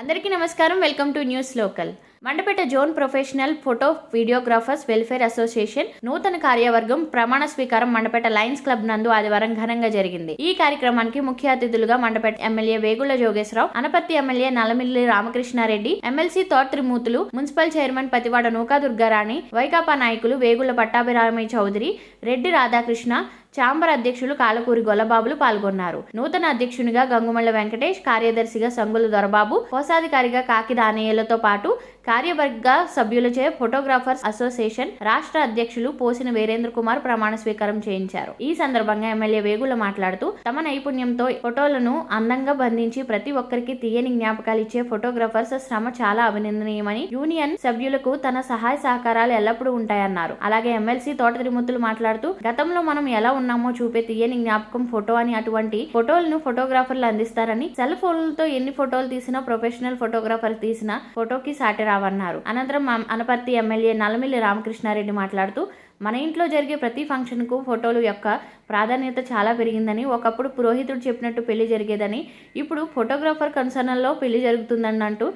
అందరికీ నమస్కారం. Welcome to news local. Mandapeta zone professional photo videographers welfare association నూతన కార్యవర్గం ప్రమాణ స్వీకారం మండపేట లయన్స్ క్లబ్ నందు ఆదివారం ఘనంగా జరిగింది. ఈ కార్యక్రమానికి ముఖ్య అతిథులుగా Mandapeta MLA Vegulla Jogeswara Rao, Anaparthi MLA Nallamilli Ramakrishna Reddy, MLC తోట్రిమూతులు, మున్సిపల్ చైర్మన్ పతివాడ నూకా దుర్గారాణి, వైకాపా నాయకులు వేగుళ్ల పట్టాభిరామయ్య చౌదరి, రెడ్డి రాధాకృష్ణ, చాంబర్ అధ్యక్షులు కాలకూరి గొల్లబాబులు పాల్గొన్నారు. నూతన అధ్యక్షునిగా గంగుమల్ల వెంకటేష్, కార్యదర్శిగా సంగుల దొరబాబు, కోశాధికారిగా కాకి దానయ్యలతో పాటు కార్యవర్గ సభ్యులచే ఫోటోగ్రాఫర్స్ అసోసియేషన్ రాష్ట్ర అధ్యక్షులు పోసిన వీరేంద్ర కుమార్ ప్రమాణ స్వీకారం చేయించారు. ఈ సందర్భంగా ఎమ్మెల్యే వేగుళ్ల మాట్లాడుతూ తమ నైపుణ్యంతో ఫోటోలను అందంగా బంధించి ప్రతి ఒక్కరికి తీయని జ్ఞాపకాలు ఇచ్చే ఫోటోగ్రాఫర్స్ శ్రమ చాలా అభినందనీయమని, యూనియన్ సభ్యులకు తన సహాయ సహకారాలు ఎల్లప్పుడూ ఉంటాయన్నారు. అలాగే ఎమ్మెల్సీ తోట త్రిమూర్తులు మాట్లాడుతూ గతంలో మనం ఎలా ఉన్నామో చూపే తీయని జ్ఞాపకం ఫోటో అని, అటువంటి ఫోటోలను ఫోటోగ్రాఫర్లు అందిస్తారని, సెల్ ఫోన్లతో ఎన్ని ఫోటోలు తీసినా ప్రొఫెషనల్ ఫోటోగ్రాఫర్ తీసిన ఫోటోకి సాటి రావన్నారు. అనంతరం అనపర్తి ఎమ్మెల్యే నల్లమిల్లి రామకృష్ణారెడ్డి మాట్లాడుతూ మన ఇంట్లో జరిగే ప్రతి ఫంక్షన్ కు ఫోటోలు యొక్క ప్రాధాన్యత చాలా పెరిగిందని, ఒకప్పుడు పురోహితుడు చెప్పినట్టు పెళ్లి జరిగేదని, ఇప్పుడు ఫోటోగ్రాఫర్ కన్సర్న్లో పెళ్లి జరుగుతుందని అంటూ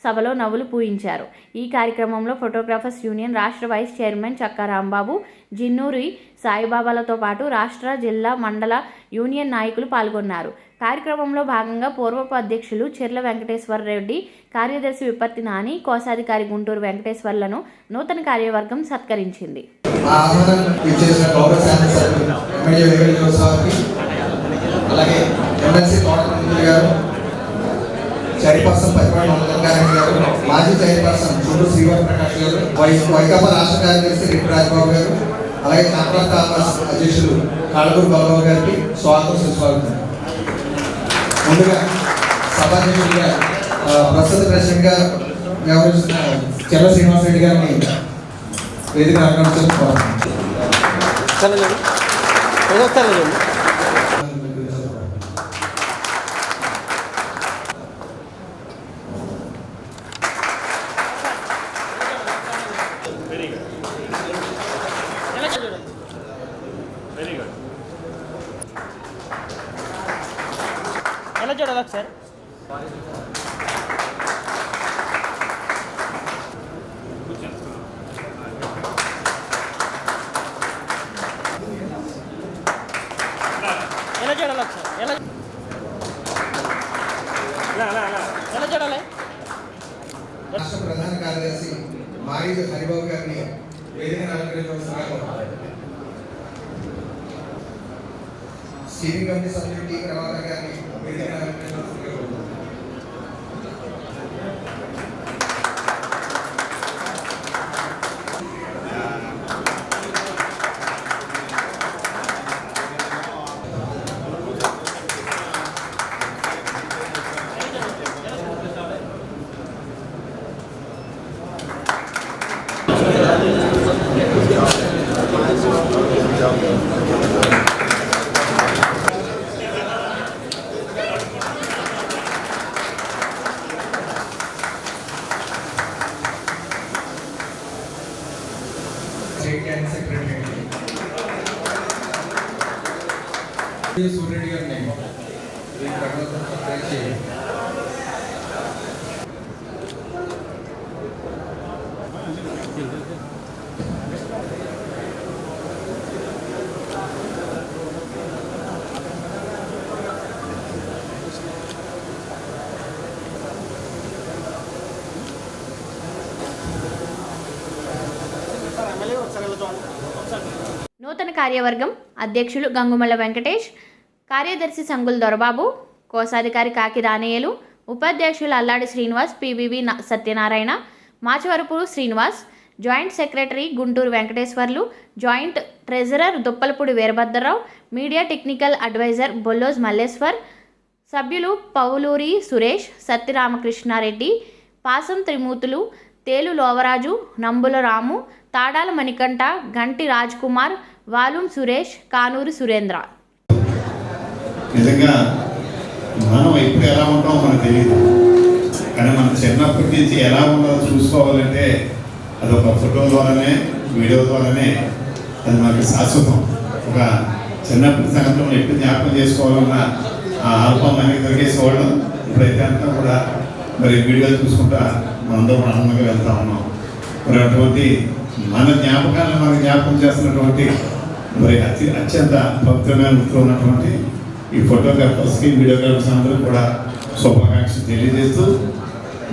సభలో నవ్వులు పూయించారు. ఈ కార్యక్రమంలో ఫోటోగ్రాఫర్స్ యూనియన్ రాష్ట్ర వైస్ చైర్మన్ చక్కా రాంబాబు, జిన్నూరి సాయిబాబాలతో పాటు రాష్ట్ర, జిల్లా, మండల యూనియన్ నాయకులు పాల్గొన్నారు. కార్యక్రమంలో భాగంగా పూర్వపు అధ్యక్షులు చెర్ల వెంకటేశ్వర రెడ్డి, కార్యదర్శి విపత్తి నాని, కోశాధికారి గుంటూరు వెంకటేశ్వర్లను నూతన కార్యవర్గం సత్కరించింది. చైర్పర్సన్ పతివాడ మంగళారెడ్డి గారు, మాజీ చైర్పర్సన్ చుండ్రు శ్రీవారి ప్రకాష్ గారు, వైకాపా రాష్ట్ర కార్యదర్శి రెడ్డి రాజబాబు గారు, అలాగే కాంట్రాక్ట్ కామర్స్ అధ్యక్షులు కాళకూరి గొల్లబాబు గారికి స్వాగతం సుస్వాగతం. ముందుగా సభాధ్యక్షుడిగా ప్రస్తుత ప్రెసిడెంట్ గా వ్యవహరిస్తున్న చెల్ల శ్రీనివాసరెడ్డి గారిని వేదిక అలంకరించారు. ఎలా చూడాలి సార్? ఎలా చూడాలి సార్? ఎలా చూడాలి? రాష్ట్ర ప్రధాన కార్యదర్శి మారిజ హరిబాబు గారిని వేదిక అలంకరించవలసిందిగా స్టీరింగ్ కమిటీ సభ్యులు టీ ప్రభాకర్ గారిని వేదిక అలంకరించవలసిందిగా సెక్రటరీ సూర్యరెడ్డి గారిని నూతన కార్యవర్గం అధ్యక్షులు గంగుమల్ల వెంకటేష్, కార్యదర్శి సంగుల దొరబాబు, కోశాధికారి కాకి దానయ్యలు, ఉపాధ్యక్షులు Alladi Srinivas, PVV Satyanarayana, Machavarapu Srinivas, joint secretary Guntur Venkateswarlu, joint treasurer Duppalapudi Veerabhadra Rao, media technical adviser Bolloj Malleswar, సభ్యులు పౌలూరి సురేష్, సత్యరామకృష్ణారెడ్డి, పాసం త్రిమూర్తులు, తేలు లోవరాజు, నంబుల రాము, తాడాల మణికంఠ, గంటి రాజ్ కుమార్, వాలుం సురేష్, కానూరు సురేంద్ర. నిజంగా మనం ఎప్పుడు ఎలా ఉంటామో మనకు తెలియదు, కానీ మనం చిన్నప్పటి నుంచి ఎలా ఉండాలో చూసుకోవాలంటే అదొక ఫోటో ద్వారానే, వీడియో ద్వారానే అది మనకి శాశ్వతం. ఒక చిన్నప్పటి సంగతులను ఎప్పుడు జ్ఞాపకం చేసుకోవాలన్నా ఆ ఆల్బమ్ మనకి దొరికేసేవాళ్ళం. ఇప్పుడైతే అంతా కూడా మరి వీడియోలు చూసుకుంటా మనందరం ఆనందంగా వెళ్తా ఉన్నాం. మరి అటువంటి మన జ్ఞాపకాలను మనకు జ్ఞాపకం చేస్తున్నటువంటి మరి అత్యంత పవిత్రమైన వృత్తిలో ఉన్నటువంటి ఈ ఫోటోగ్రాఫర్స్కి వీడియోగ్రాఫర్స్ అందరూ కూడా శుభాకాంక్షలు తెలియజేస్తూ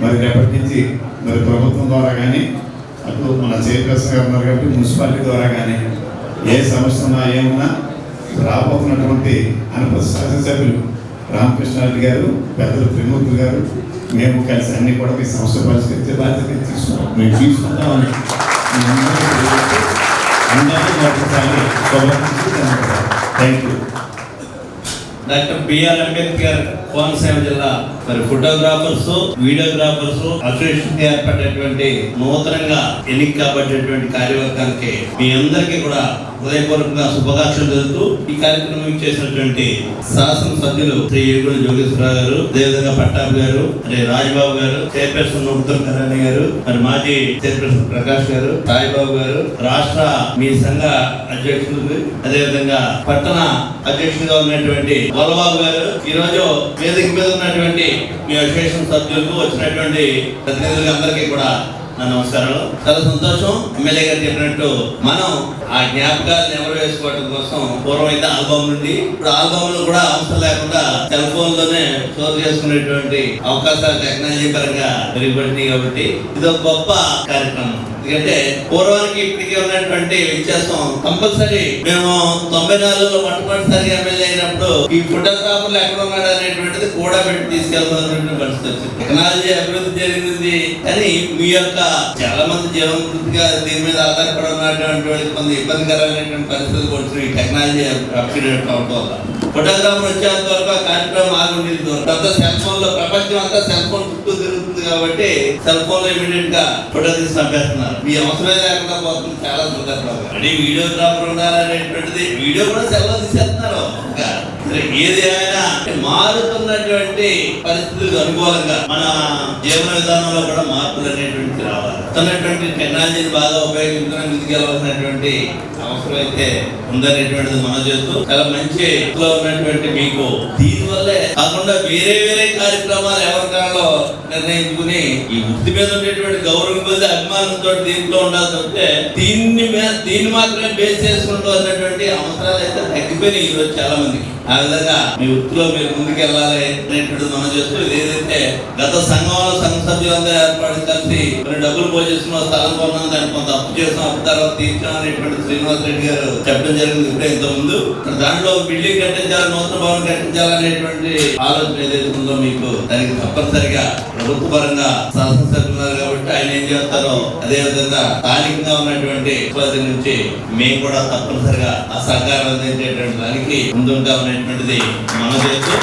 మరి రేపటి నుంచి మరి ప్రభుత్వం ద్వారా కానీ అటు మన చైర్పర్సన్ గారు ఉన్నారు కాబట్టి మున్సిపాలిటీ ద్వారా కానీ ఏ సమస్య ఉన్నా ఏమున్నా రాబోతున్నటువంటి అనపర్తి శాసనసభ్యులు రామకృష్ణారెడ్డి గారు, పెద్దలు త్రిమూర్తి గారు, మేము కలిసి అన్ని కూడా ఈ సమస్య పరిష్కరించే బాధ్యత మేము తీసుకుంటామని thank you. Doctor BR Ambedkar Konaseema జిల్లా మరి ఫోటోగ్రాఫర్స్, వీడియోగ్రాఫర్స్ అసోసియేషన్ ఏర్పడేటువంటి నూతనంగా ఎన్నిక కాబట్టేటువంటి కార్యవర్గానికి మీ అందరికీ కూడా హృదయపూర్వకంగా శుభాకాంక్షలు తెలుపుతూ ఈ కార్యక్రమం చేసినటువంటి శాసనసభ్యులు శ్రీ ఏగుల జోగేశ్వరరావు గారు, అదేవిధంగా పట్టాభి గారు, మరి రాజ్బాబు గారు, చైర్పర్సన్ ఉత్తమ్ కరణి గారు, మరి మాజీ చైర్పర్సన్ ప్రకాష్ గారు, సాయిబాబు గారు, రాష్ట్ర మీ సంఘ అధ్యక్షులు, అదేవిధంగా పట్టణ అధ్యక్షులుగా ఉన్నటువంటి గోలబాబు గారు, ఈ రోజు వేదిక మీద ఉన్నటువంటి మీ అసోసియేషన్ సభ్యులకు వచ్చినటువంటి ప్రతినిధులు అందరికీ కూడా నా నమస్కారాలు. చాలా సంతోషం. ఎమ్మెల్యే గారు చెప్పినట్టు మనం ఆ జ్ఞాపకాలను ఎవరు వేసుకోవడం కోసం పూర్వం అయితే ఆల్బమ్ నుండి ఇప్పుడు ఆల్బమ్ కూడా అవసరం లేకుండా సెల్ ఫోన్ లోనే స్టోర్ చేసుకునేటువంటి అవకాశాలు టెక్నాలజీ పరంగా పెరిగిపడినాయి కాబట్టి ఇది ఒక గొప్ప కార్యక్రమం. ఎందుకంటే పూర్వానికి ఇప్పటికే ఉన్నటువంటి వ్యత్యాసం కంపల్సరీ మేము 94లో మొట్టమొదటిసారిగా ఎమ్మెల్యే అయినప్పుడు ఈ ఫోటోగ్రాఫర్లు ఎక్కడ ఉన్నాడు అనేటువంటిది కూడా పెట్టి తీసుకెళ్తున్నటువంటి పరిస్థితి వచ్చింది. టెక్నాలజీ అభివృద్ధి జరిగింది కానీ మీ యొక్క చాలా మంది జీవనృతిగా దీని మీద ఆధారపడి ఉన్నటువంటి కొంత ఇబ్బందికరమైనటువంటి పరిస్థితులు వచ్చినాయి. ఈ టెక్నాలజీ అప్గ్రేడ్ అవడం వల్ల ఫోటోగ్రాఫర్ వచ్చేంత వరకు ఆ కార్యక్రమం ఆగుండేది. పెద్ద సెల్ ఫోన్ లో ప్రపంచం అంతా సెల్ ఫోన్ చుట్టూ తిరుగుతుంది కాబట్టి సెల్ ఫోన్ లో ఇమీడియట్ గా ఫోటో తీసి పంపేస్తున్నారు. మీ అవసరమే లేకుండా పోతుంది చాలా సందర్భాలు. అంటే వీడియోగ్రాఫర్ ఉండాలనేటువంటిది వీడియో కూడా సెల్ లో తీసేస్తున్నారు. ఏది అయినా మారుతున్నటువంటి పరిస్థితులకు అనుకూలంగా మన జీవన విధానంలో కూడా మార్పులు అనేటువంటి రావాలి. ఉన్నటువంటి టెక్నాలజీని బాగా ఉపయోగించడం ముందుకెళ్ళవలసినటువంటి అవసరం అయితే ఉందనేటువంటిది మనం చేస్తూ చాలా మంచి ఉన్నటువంటి మీకు దీనివల్లే కాకుండా వేరే వేరే కార్యక్రమాలు ఎవరికాలో నిర్ణయించుకుని ఈ వృత్తి మీద ఉండేటువంటి గౌరవం కొద్ది అభిమానంతో దీంట్లో ఉండాల్సి వస్తే దీన్ని మాత్రమే బేస్ చేసుకుంటూ అన్నటువంటి అవసరాలు అయితే తగ్గిపోయినాయి ఈ రోజు చాలా మందికి. ఆ విధంగా మీ వృత్తిలో మీరు ముందుకు వెళ్ళాలి అనేటువంటిది మనం చేస్తూ ఏదైతే గత సంఘంలో సంఘ సభ్యులందరూ ఏర్పాటు కలిసి కొన్ని డబ్బులు పోసేసుకున్న స్థలం కొన్నాం, దాన్ని కొంత అప్పు చేసాం, అప్పు తర్వాత తీర్చాం అనేటువంటి శ్రీనివాస్ రెడ్డి గారు చెప్పడం జరిగింది ఇప్పుడే ఇంత ముందు. దాంట్లో బిల్డింగ్ కట్టించాలి, నూతన భవనం కట్టించాలనేటువంటి ఆలోచన ఏదైతే ఉందో మీకు దానికి తప్పనిసరిగా ప్రభుత్వ పరంగా శాసనసభ్యులు కాబట్టి ఆయన ఏం చేస్తారో అదే విధంగా స్థానికంగా ఉన్నటువంటి ఉపాధి నుంచి మేము కూడా తప్పనిసరిగా ఆ సహకారం అందించేటువంటి దానికి ముందుంటాం అనేటువంటిది మనం చేస్తూ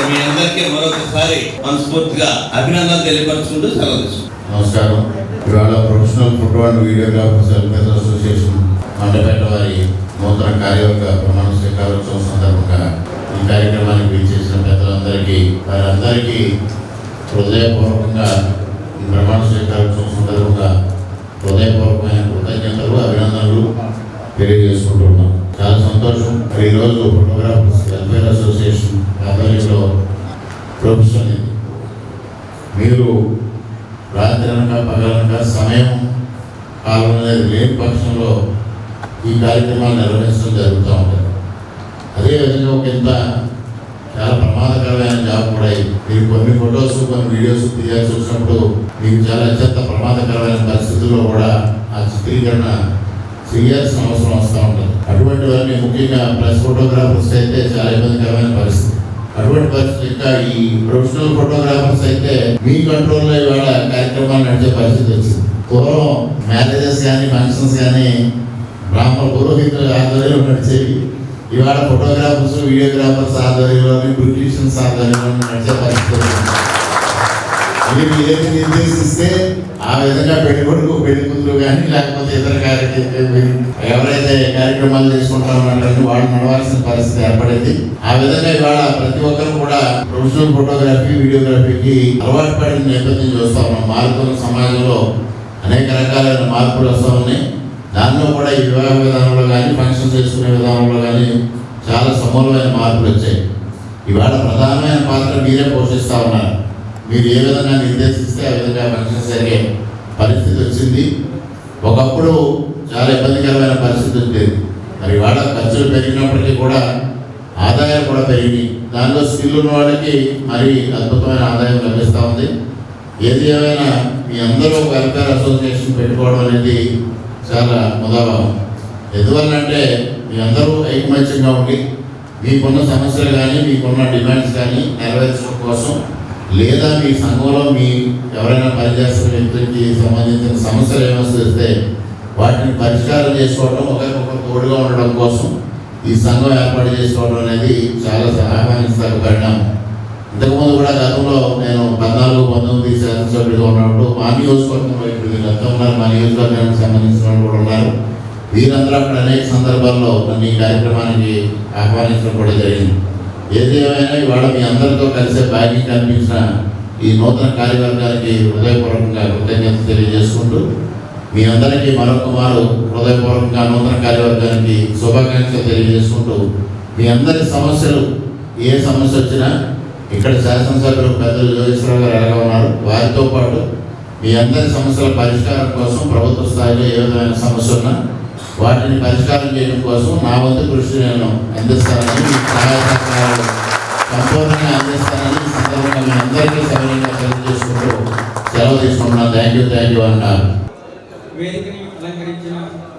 మీ అందరికీ మరొకసారి మనస్ఫూర్తిగా అభినందనలు తెలియపరుచుకుంటూ సెలవు తీసుకుంటాం. నమస్కారం. ఇవాళ professional photo and videographers welfare association Mandapeta వారి నూతన కార్యవర్గ ప్రమాణ స్వీకారోత్సవం సందర్భంగా ఈ కార్యక్రమానికి విచ్చేసిన పెద్దలందరికీ వారందరికీ హృదయపూర్వకంగా ఈ ప్రమాణ స్వీకారోత్సవం సందర్భంగా హృదయపూర్వకమైన కృతజ్ఞతలు, అభినందనలు తెలియజేసుకుంటున్నాం. చాలా సంతోషం. ఈరోజు ఫోటోగ్రాఫర్స్ వెల్ఫేర్ అసోసియేషన్ ఆధ్వర్యంలో ప్రొఫెషన్ ఇది. మీరు రాత్రి అనక పగలనక సమయం కాలం అనేది లేని పక్షంలో ఈ కార్యక్రమాలు నిర్వహించడం జరుగుతూ ఉంటుంది. అదేవిధంగా ఒక ఇంత చాలా ప్రమాదకరమైన జాబ్ కూడా ఇది. మీరు కొన్ని ఫొటోస్ కొన్ని వీడియోస్ తీయాల్సి వచ్చినప్పుడు మీకు చాలా అత్యంత ప్రమాదకరమైన పరిస్థితుల్లో కూడా ఆ చిత్రీకరణ చేయాల్సిన అవసరం వస్తూ ఉంటుంది. అటువంటి వారిని ముఖ్యంగా ప్రెస్ ఫోటోగ్రాఫర్స్ అయితే చాలా ఇబ్బందికరమైన పరిస్థితి. అటువంటి పరిస్థితి ఇంకా ఈ ప్రొఫెషనల్ ఫోటోగ్రాఫర్స్ అయితే మీ కంట్రోల్లో ఇవాళ కార్యక్రమాలు నడిచే పరిస్థితి వచ్చింది. పూర్వం మ్యారేజెస్ కానీ ఫంక్షన్స్ కానీ బ్రాహ్మణ పురోహితుల ఆధ్వర్యంలో నడిచేవి. ఇవాళ ఫోటోగ్రాఫర్స్ వీడియోగ్రాఫర్స్ ఆధ్వర్యంలోని బ్యూటిషియన్స్ ఆధ్వర్యంలోని నడిచే పరిస్థితి వచ్చింది. మీరు ఏది నిర్దేశిస్తే ఆ విధంగా పెళ్లికొడుకు పెళ్లికూతురు కానీ లేకపోతే ఇతర ఎవరైతే కార్యక్రమాలు చేసుకుంటామన్నారని వాళ్ళు నడవాల్సిన పరిస్థితి ఏర్పడింది. ఆ విధంగా ఇవాళ ప్రతి ఒక్కరు కూడా ప్రొఫెషనల్ ఫోటోగ్రఫీ వీడియోగ్రఫీకి అలవాటు పడిన నేపథ్యం చూస్తా ఉన్నాం. మారుతున్న సమాజంలో అనేక రకాలైన మార్పులు వస్తూ ఉన్నాయి. దానిలో కూడా ఈ వివాహ విధానంలో కానీ ఫంక్షన్ చేసుకునే విధానంలో కానీ చాలా సమూలమైన మార్పులు వచ్చాయి. ఇవాళ ప్రధానమైన పాత్ర మీరే పోషిస్తూ ఉన్నారు. మీరు ఏ విధంగా నిర్దేశిస్తే ఆ విధంగా ఫంక్షన్ జరిగే పరిస్థితి వచ్చింది. ఒకప్పుడు చాలా ఇబ్బందికరమైన పరిస్థితి ఉండేది. మరి ఇవాళ ఖర్చులు పెరిగినప్పటికీ కూడా ఆదాయాలు కూడా పెరిగినాయి. దానిలో స్కిల్ ఉన్న వాళ్ళకి మరి అద్భుతమైన ఆదాయం లభిస్తూ ఉంది. ఏది ఏమైనా మీ అందరూ వెల్ఫేర్ అసోసియేషన్ పెట్టుకోవడం అనేది చాలా ముదాభావం. ఎందువల్లంటే మీ అందరూ ఐకమత్యంగా ఉండి మీకున్న సమస్యలు కానీ మీకున్న డిమాండ్స్ కానీ నెరవేర్చడం కోసం, లేదా మీ సంఘంలో మీ ఎవరైనా పనిచేస్తున్న వ్యక్తులకి సంబంధించిన సమస్యలు ఏమొస్తే వాటిని పరిష్కారం చేసుకోవడం, ఒకరికొకరు తోడుగా ఉండడం కోసం ఈ సంఘం ఏర్పాటు చేసుకోవడం అనేది చాలా ఆహ్వానించదగ్గ పరిణామం. ఇంతకుముందు కూడా గతంలో నేను 14-19 శాసనసభ్యులుగా ఉన్నప్పుడు మా నియోజకవర్గంలో ఇప్పుడు వీళ్ళంతా ఉన్నారు, మా నియోజకవర్గానికి సంబంధించిన వాళ్ళు కూడా ఉన్నారు. వీరందరూ అక్కడ అనేక సందర్భాల్లో నన్ను ఈ కార్యక్రమానికి ఆహ్వానించడం కూడా జరిగింది. ఏది ఏమైనా ఇవాళ మీ అందరితో కలిసే భాగ్యం కనిపించిన ఈ నూతన కార్యవర్గానికి హృదయపూర్వకంగా కృతజ్ఞతలు తెలియజేసుకుంటూ మీ అందరికీ మరొక మారు హృదయపూర్వకంగా నూతన కార్యవర్గానికి శుభాకాంక్షలు తెలియజేసుకుంటూ మీ అందరి సమస్యలు ఏ సమస్య వచ్చినా ఇక్కడ శాసనసభ్యులు పెద్దలు యోగేశ్వరరావు గారు ఎలాగా ఉన్నారు, వారితో పాటు మీ అందరి సమస్యల పరిష్కారం కోసం ప్రభుత్వ స్థాయిలో ఏ విధమైన సమస్య ఉన్నా వాటిని పరిష్కారం చేయడం కోసం నా వంతు కృషి నేను అందిస్తానని, మీ సహాయ సహకారాలు సంపూర్ణంగా అందిస్తానని ఈ సందర్భంగా మీ అందరికీ సవినయంగా తెలియజేసుకుంటూ సెలవు తీసుకుంటున్నాను. థ్యాంక్ యూ అన్నారు. వేదికని అలంకరించిన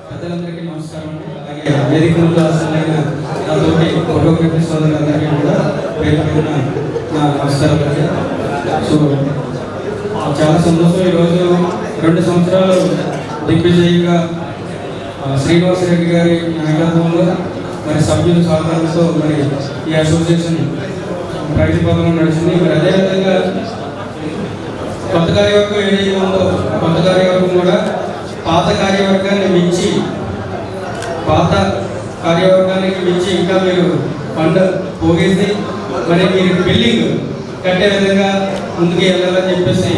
పెద్దలందరికీ నమస్కారం అండి. అలాగే వేదికలో అసలైన నాతోటి ఫోటోగ్రఫీ సోదరులందరికీ కూడా పేరు పేరున నా నమస్కారం అండి. సో చాలా సంతోషం. ఈరోజు 2 సంవత్సరాలు దిగ్విజయంగా శ్రీనివాసరెడ్డి గారి నాయకత్వంలో మరి సభ్యుల సహకారంతో మరి ఈ అసోసియేషన్ ప్రగతి పథంలో నడిచింది. మరి అదేవిధంగా కొత్త కార్యవర్గం ఏదైతే ఉందో కొత్త కార్యవర్గం కూడా పాత కార్యవర్గానికి మించి ఇంకా మీరు ఫండ్ పోగేసి మరి మీరు బిల్డింగ్ కట్టే విధంగా ముందుకు వెళ్ళాలని చెప్పేసి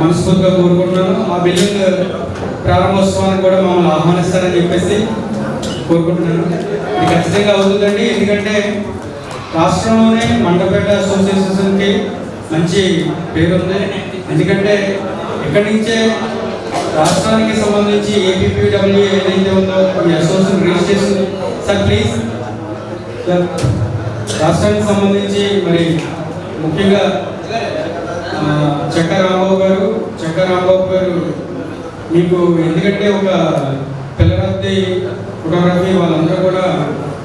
మనస్ఫూర్తిగా కోరుకుంటున్నాను. ఆ బిల్డింగ్ ప్రారంభోత్సవానికి కూడా మమ్మల్ని ఆహ్వానిస్తారని చెప్పేసి కోరుకుంటున్నాను. ఇది ఖచ్చితంగా అవుతుందండి. ఎందుకంటే రాష్ట్రంలోనే మండపేట అసోసియేషన్కి మంచి పేరు ఉంది. ఎందుకంటే ఇక్కడి నుంచే రాష్ట్రానికి సంబంధించి ఏపీపీడబ్ల్యూ ఏదైతే ఉందో ఈ association registration sir please sir రాష్ట్రానికి సంబంధించి మరి ముఖ్యంగా చక్క రాంబాబు గారు మీకు ఎందుకంటే ఒక పిల్లరద్ది ఫోటోగ్రఫీ వాళ్ళందరూ కూడా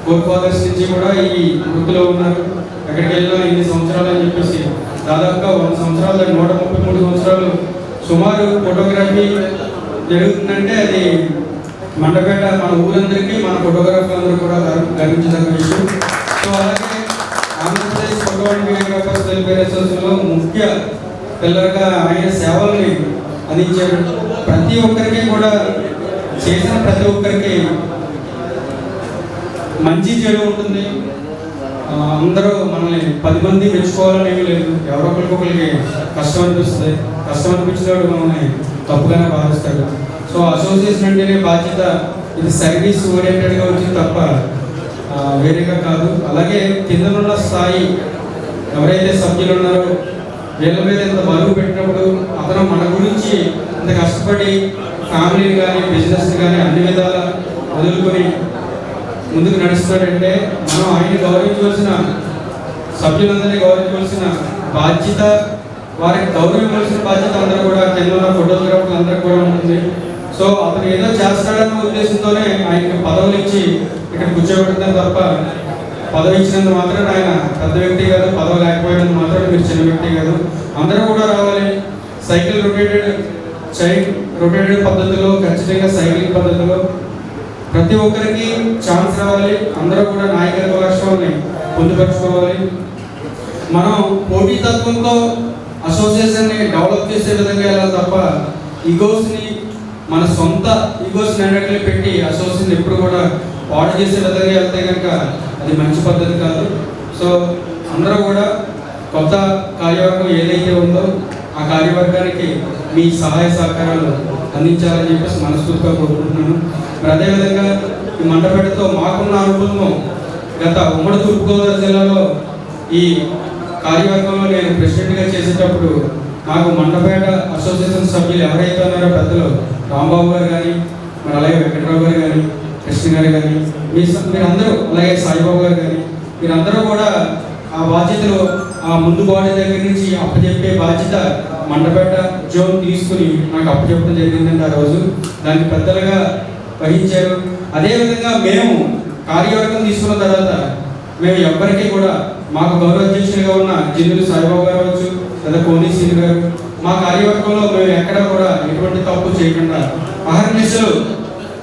4 ఫాదర్స్ నుంచి కూడా ఈ వృత్తిలో ఉన్నారు. ఎక్కడికి వెళ్ళినా 8 సంవత్సరాలు అని చెప్పేసి దాదాపుగా 100 సంవత్సరాలు 133 సంవత్సరాలు సుమారు ఫోటోగ్రఫీ జరుగుతుందంటే అది మండపేట మన ఊరందరికీ మన ఫోటోగ్రాఫర్లందరూ కూడా గర్వించదగ్గ విషయం. సో అలాగే Andhra Pradesh photo and videographers welfare అసోసియేషన్లో ముఖ్య పిల్లలుగా ఆయన సేవల్ని అందించారు. ప్రతి ఒక్కరికి కూడా చేసిన ప్రతి ఒక్కరికి మంచి చెడు ఉంటుంది. అందరూ మనల్ని 10 మంది మెచ్చుకోవాలని ఏమీ లేదు. ఎవరొకరికొకరికి కష్టం అనిపిస్తుంది. కష్టం అనిపించినప్పుడు మనల్ని తప్పుగానే భావిస్తాడు. సో అసోసియేషన్ అంటేనే బాధ్యత. ఇది సర్వీస్ ఓరియంటెడ్గా వచ్చింది తప్ప వేరేగా కాదు. అలాగే కిందనున్న స్థాయి ఎవరైతే సభ్యులు ఉన్నారో వీళ్ళ మీద ఇంత బరువు పెట్టినప్పుడు అతను మన గురించి ఇంత కష్టపడి ఫ్యామిలీని కానీ బిజినెస్ని కానీ అన్ని విధాలా వదులుకొని ముందుకు నడుస్తున్నాడంటే మనం ఆయన గౌరవించవలసిన సభ్యులందరినీ గౌరవించవలసిన బాధ్యత, వారికి గౌరవించవలసిన బాధ్యత అందరూ కూడా కింద ఉన్న ఫోటోగ్రాఫర్లు అందరూ కూడా ఉంటుంది. సో అతను ఏదో చేస్తాడన్న ఉద్దేశంతోనే ఆయనకి పదవులు ఇచ్చి ఇక్కడ కూర్చోబెడతారు తప్ప పదవి ఇచ్చినందుకు మాత్రం ఆయన పెద్ద వ్యక్తి కాదు, పదవి లేకపోయినందుకు మాత్రం మీరు చిన్న వ్యక్తి కాదు. అందరూ కూడా రావాలి. సైకిల్ రొటేటెడ్ పద్ధతిలో, ఖచ్చితంగా సైక్లింగ్ పద్ధతిలో ప్రతి ఒక్కరికి ఛాన్స్ రావాలి. అందరూ కూడా నాయకత్వ లక్ష్యాన్ని పొందుపరచుకోవాలి. మనం పోటీతత్వంతో అసోసియేషన్ని డెవలప్ చేసే విధంగా వెళ్ళాలి తప్ప ఈగోస్ని, మన సొంత ఈగోస్ని అన్నిటిని పెట్టి అసోసియేషన్ ఎప్పుడు కూడా పాడు చేసే విధంగా వెళ్తే కనుక అది మంచి పద్ధతి కాదు. సో అందరూ కూడా కొత్త కార్యవర్గం ఏదైతే ఉందో ఆ కార్యవర్గానికి మీ సహాయ సహకారాలు అందించాలని చెప్పేసి మనస్ఫూర్తిగా కోరుకుంటున్నాను. మరి అదేవిధంగా ఈ మండపేటతో మాకున్న అనుభవం గత ఉమ్మడి తూర్పుగోదావరి జిల్లాలో ఈ కార్యవర్గంలో నేను ప్రెసిడెంట్గా చేసేటప్పుడు నాకు మండపేట అసోసియేషన్ సభ్యులు ఎవరైతే ఉన్నారో పెద్దలు రాంబాబు గారు కానీ, మరి అలాగే వెంకటరావు గారు కానీ, కృష్ణ గారు కానీ, మీరందరూ, అలాగే సాయిబాబు గారు కానీ, మీరందరూ కూడా ఆ బాధ్యతలు ఆ ముందు బాడీ దగ్గర నుంచి అప్పచెప్పే బాధ్యత మండపేట జోన్ తీసుకుని నాకు అప్పచెప్పడం జరిగిందండి. ఆ రోజు దానికి పెద్దలుగా వహించారు. అదేవిధంగా మేము కార్యవర్గం తీసుకున్న తర్వాత మేము ఎవ్వరికీ కూడా మాకు గౌరవ అధ్యక్షులుగా ఉన్న జిల్లు సాయిబాబు గారు అవచ్చు లేదా కోని శ్రీ గారు, మా కార్యవర్గంలో మేము ఎక్కడ కూడా ఎటువంటి తప్పు చేయకుండా అహర్నిశలు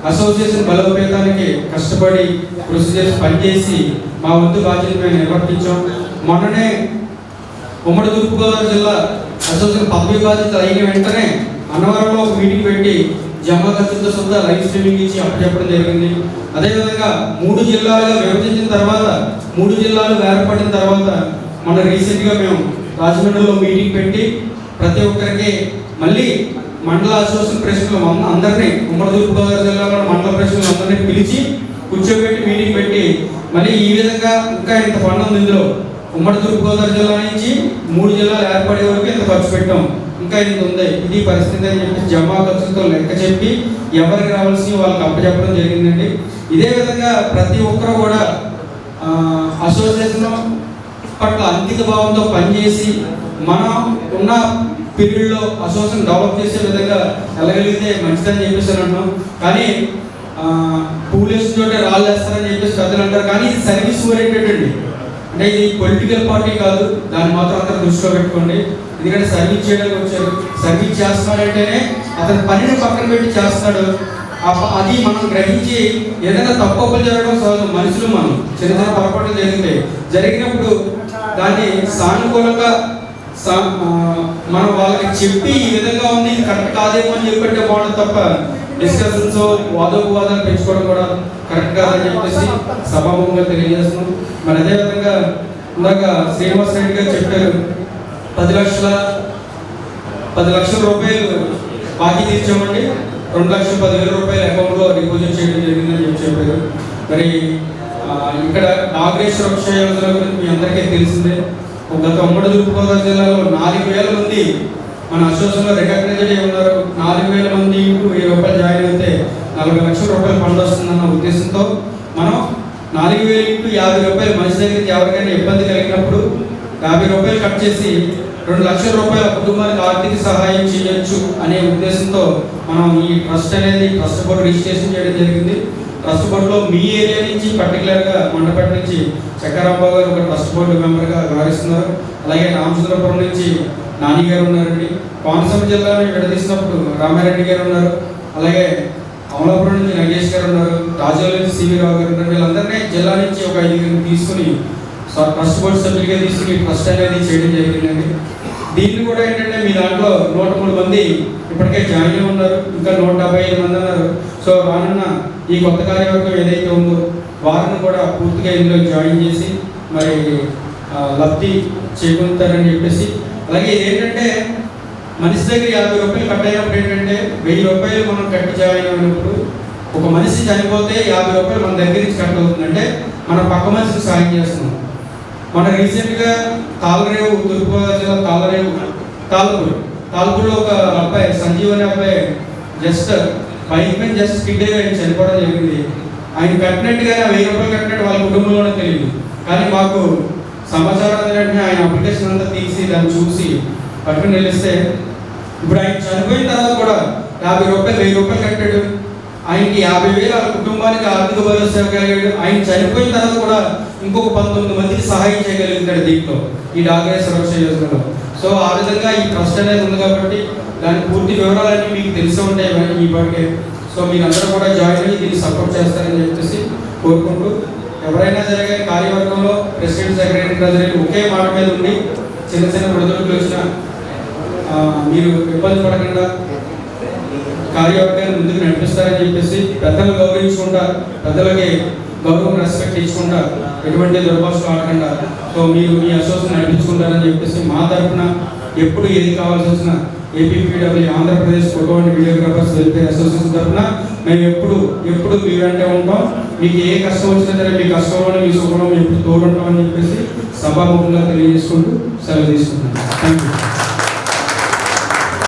అసోసియేషన్ బలోపేతానికి కష్టపడి కృషి చేసి పనిచేసి మా వంతు బాధ్యత మేము నిర్వర్తించాం. మొన్ననే ఉమ్మడి తూర్పుగోదావరి జిల్లా అసోసియేషన్ పదవి బాధ్యత అయిన వెంటనే అన్నవరంలో ఒక మీటింగ్ పెట్టి జమా ఖర్చులతో సొంత లైవ్ స్ట్రీమింగ్ ఇచ్చి అప్పచెప్పడం జరిగింది. అదేవిధంగా 3 జిల్లాలుగా విభజించిన తర్వాత 3 జిల్లాలు ఏర్పడిన తర్వాత మన రీసెంట్గా మేము రాజమండ్రిలో మీటింగ్ పెట్టి ప్రతి ఒక్కరికి మళ్ళీ మండల అసోసియేషన్ ప్రెసిడెంట్లు అందరినీ, ఉమ్మడి తూర్పుగోదావరి జిల్లాలో మండల ప్రెసిడెంట్లు అందరినీ పిలిచి కూర్చోబెట్టి మీటింగ్ పెట్టి మళ్ళీ ఈ విధంగా ఇంకా ఇంత ఫండ్ ఉంది, ఇందులో ఉమ్మడి తూర్పుగోదావరి జిల్లా నుంచి 3 జిల్లాలు ఏర్పడే వరకు ఇంత ఖర్చు పెట్టాం, ఇంకా ఇంత ఉంది, ఇది పరిస్థితి అని చెప్పి జమా ఖర్చులతో లెక్క చెప్పి ఎవరికి రావాల్సిన వాళ్ళకి అప్పచెప్పడం జరిగిందండి. ఇదే విధంగా ప్రతి ఒక్కరు కూడా అసోసియేషన్ పట్ల అంకిత భావంతో పనిచేసి మనం ఉన్న పీరియడ్లో అసోసియేషన్ డెవలప్ చేసే విధంగా వెళ్ళగలిగితే మంచిదని చెప్పేసి అంటున్నాం. కానీ పూలేసి చోటే రాళ్ళు వేస్తారని చెప్పేసి పెద్దలు అంటారు. కానీ ఇది సర్వీస్ ఓరియంటెడ్ అండి. అంటే ఇది పొలిటికల్ పార్టీ కాదు, దాన్ని మాత్రం అందరూ దృష్టిలో పెట్టుకోండి. ఎందుకంటే సర్వీస్ చేయడానికి వచ్చారు, సర్వీస్ చేస్తున్నాడంటేనే అతని పనిని పక్కన పెట్టి చేస్తాడు. అది మనం గ్రహించి ఏదైనా తప్పులు జరగడం సహజం, మనుషులు మనం చిన్న చిన్న పొరపాట్లు జరిగినప్పుడు దాన్ని సానుకూలంగా మనం వాళ్ళకి చెప్పి ఈ విధంగా ఉంది, ఇది కరెక్ట్ కాదేమో అని చెప్పంటే బాగుంటుంది తప్ప డిస్కషన్స్ వాదోపవాదాలు పెంచుకోవడం కూడా కరెక్ట్ కాదని చెప్పేసి సభాముఖంగా తెలియజేస్తున్నాం. మరి అదేవిధంగా ఇందాక శ్రీనివాస్ రెడ్డి గారు చెప్పారు 10 లక్షల రూపాయలు బాకీ తీర్చామండి, 2,10,000 రూపాయలు అకౌంట్లో డిపాజిట్ చేయడం జరిగిందని చెప్పారు. మరి ఇక్కడ నాగరేశ్వర వృక్ష యోజన గురించి మీ అందరికీ తెలిసిందే. గత ఉమ్మడి తూర్పుగోదావరి జిల్లాలో 4,000 మంది మన అసోసియేషన్లో రికగ్నైజ్డ్ అయి ఉన్నారు. 4,000 మంది ఇంటూ 1,000 రూపాయలు జాయిన్ అయితే 40 లక్షల రూపాయలు ఫండ్ వస్తుందన్న ఉద్దేశంతో మనం 4,000 ఇంటూ 50 రూపాయలు మనిషి దగ్గరికి ఎవరికైనా ఇబ్బంది కలిగినప్పుడు 50 రూపాయలు కట్ చేసి 2 లక్షల రూపాయల కుటుంబానికి ఆర్థిక సహాయం చేయొచ్చు అనే ఉద్దేశంతో మనం ఈ ట్రస్ట్ అనేది ట్రస్ట్ బోర్డు రిజిస్ట్రేషన్ చేయడం జరిగింది. ట్రస్ట్ బోర్డులో మీ ఏరియా నుంచి పర్టికులర్గా మండపేట నుంచి చక్కారాంబాబు గారు ఒక ట్రస్ట్ బోర్డు మెంబర్గా వ్యవహరిస్తున్నారు. అలాగే రామచంద్రపురం నుంచి నాని గారు ఉన్నారండి. కోనసీమ జిల్లాని విడదీసినప్పుడు రామారెడ్డి గారు ఉన్నారు. అలాగే అమలాపురం నుంచి నగేష్ గారు ఉన్నారు. రాజోల నుంచి సివి రావు గారు ఉన్నారు. వీళ్ళందరినీ జిల్లా నుంచి ఒక 5 తీసుకుని ట్రస్ట్ బోర్డు సభ్యులుగా తీసుకుని ట్రస్ట్ అనేది చేయడం జరిగిందండి. దీన్ని కూడా ఏంటంటే మీ దాంట్లో 103 మంది ఇప్పటికే జాయిన్ అయి ఉన్నారు, ఇంకా 175 మంది ఉన్నారు. సో రానున్న ఈ కొత్త కార్యవర్గం ఏదైతే ఉందో వారిని కూడా పూర్తిగా ఇందులో జాయిన్ చేసి మరి లబ్ధి చేకూరుతారని చెప్పేసి. అలాగే ఇదేంటంటే మనిషి దగ్గర 50 రూపాయలు కట్ అయినప్పుడు ఏంటంటే 1000 రూపాయలు మనం కట్టి జాయిన్ అయినప్పుడు ఒక మనిషి చనిపోతే 50 రూపాయలు మన దగ్గర నుంచి కట్ అవుతుందంటే మన పక్క మనిషికి సాయం చేస్తున్నాం. మన రీసెంట్గా తాళరేవు, తూర్పుగోదావరి జిల్లా తాళపూర్లో ఒక అబ్బాయి సంజీవ్ అనే అబ్బాయి జస్ట్ బైక్ మీద జస్ట్ స్కిడ్ అయ్యి ఆయన చనిపోవడం జరిగింది. ఆయన కట్టినట్టుగానే 1000 రూపాయలు కట్టినట్టు వాళ్ళ కుటుంబంలోనే తెలియదు. కానీ మాకు సమాచారం వెంటనే ఆయన అప్లికేషన్ అంతా తీసి దాన్ని చూసి పట్టుకుని నిలిస్తే ఇప్పుడు ఆయన చనిపోయిన తర్వాత కూడా 50 రూపాయలు 1000 రూపాయలు కట్టాడు. ఆయనకి 50,000 వాళ్ళ కుటుంబానికి ఆర్థిక భరోసా ఇవ్వగలిగాడు. ఆయన చనిపోయిన తర్వాత కూడా ఇంకొక 19 మందికి సహాయం చేయగలుగుతాడు దీంట్లో, ఈ నాగరేశ్వర వృక్ష యోజనలో. సో ఆ విధంగా ఈ ట్రస్ట్ అనేది ఉంది కాబట్టి దాని పూర్తి వివరాలన్నీ మీకు తెలిసి ఉంటాయి ఈ పాటికే. సో మీరందరూ కూడా జాయిన్ అయ్యి దీన్ని సపోర్ట్ చేస్తారని చెప్పేసి కోరుకుంటూ, ఎవరైనా జరిగే కార్యవర్గంలో ప్రెసిడెంట్, సెక్రటరీ, ట్రెజరీ ఒకే మాట మీద ఉండి చిన్న చిన్న విడుదలకు వచ్చిన మీరు ఇబ్బంది పడకుండా కార్యవర్గాన్ని ముందుకు నడిపిస్తారని చెప్పేసి, పెద్దలు గౌరవించుకుంటా, పెద్దలకి గౌరవం రెస్పెక్ట్ ఇచ్చుకుంటా, ఎటువంటి దుర్భాషలు ఆడకుండా సో మీరు మీ అసోసియేషన్ నడిపించుకుంటారని చెప్పేసి మా తరఫున ఎప్పుడు ఏది కావాల్సి వచ్చిన APPW Andhra Pradesh photo and videographers welfare association తరఫున మేము ఎప్పుడు మీ వెంటే ఉంటాం. మీకు ఏ కష్టం వచ్చినా సరే మీ కష్టంలో మీ సుఖంలో ఎప్పుడు తోడుంటామని చెప్పేసి సభాముఖంగా తెలియజేసుకుంటూ సెలవు తీసుకుంటున్నాను. Thank you.